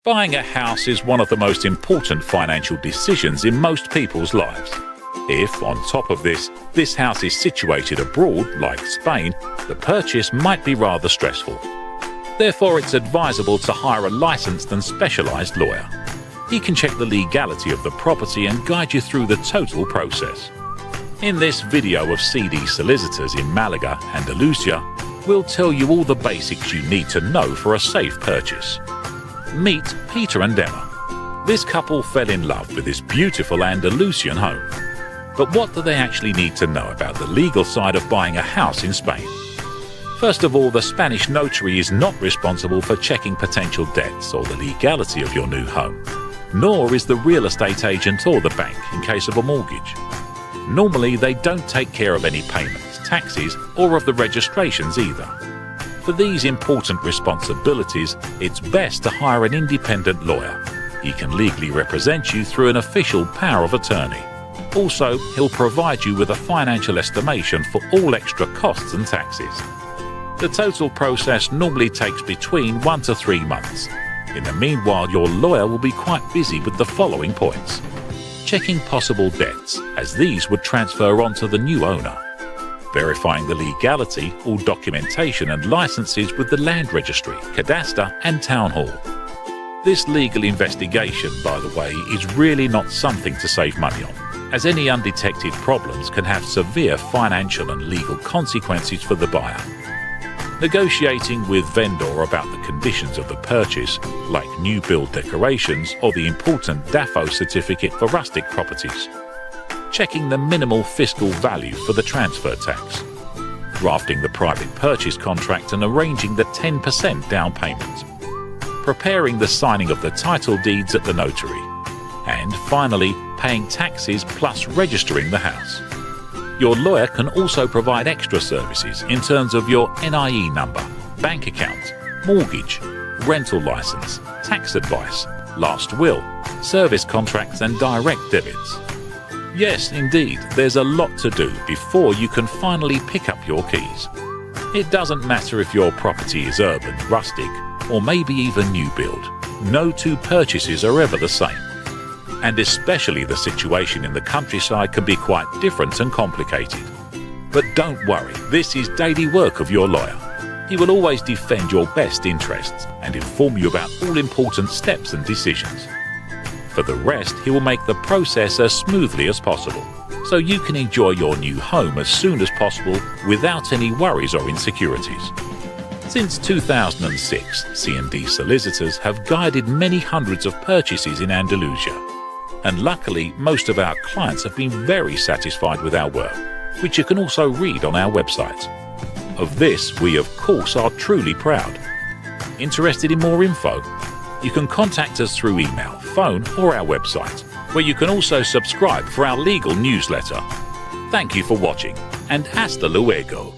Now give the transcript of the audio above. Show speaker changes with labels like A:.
A: Buying a house is one of the most important financial decisions in most people's lives. If, on top of this house is situated abroad, like Spain, the purchase might be rather stressful. Therefore, it's advisable to hire a licensed and specialized lawyer. He can check the legality of the property and guide you through the total process. In this video of C&D Solicitors in Malaga, Andalusia, we'll tell you all the basics you need to know for a safe purchase. Meet Peter and Emma. This couple fell in love with this beautiful Andalusian home. But what do they actually need to know about the legal side of buying a house in Spain? First of all, the Spanish notary is not responsible for checking potential debts or the legality of your new home, nor is the real estate agent or the bank in case of a mortgage. Normally, they don't take care of any payments, taxes, or of the registrations either. For these important responsibilities, it's best to hire an independent lawyer. He can legally represent you through an official power of attorney. Also, he'll provide you with a financial estimation for all extra costs and taxes. The total process normally takes between 1 to 3 months. In the meanwhile, your lawyer will be quite busy with the following points. Checking possible debts, as these would transfer onto the new owner. Verifying the legality, all documentation and licenses with the land registry, cadastre and town hall. This legal investigation, by the way, is really not something to save money on, as any undetected problems can have severe financial and legal consequences for the buyer. Negotiating with vendor about the conditions of the purchase, like new build decorations or the important DAFO certificate for rustic properties. Checking the minimal fiscal value for the transfer tax. Drafting the private purchase contract and arranging the 10% down payment. Preparing the signing of the title deeds at the notary. And finally, paying taxes plus registering the house. Your lawyer can also provide extra services in terms of your NIE number, bank account, mortgage, rental license, tax advice, last will, service contracts and direct debits. Yes, indeed, there's a lot to do before you can finally pick up your keys. It doesn't matter if your property is urban, rustic, or maybe even new build. No two purchases are ever the same. And especially the situation in the countryside can be quite different and complicated. But don't worry, this is daily work of your lawyer. He will always defend your best interests and inform you about all important steps and decisions. For the rest, he will make the process as smoothly as possible, so you can enjoy your new home as soon as possible without any worries or insecurities. Since 2006, C&D Solicitors have guided many hundreds of purchases in Andalusia. And luckily, most of our clients have been very satisfied with our work, which you can also read on our website. Of this, we of course are truly proud. Interested in more info? You can contact us through email, phone or our website, where you can also subscribe for our legal newsletter. Thank you for watching, and hasta luego.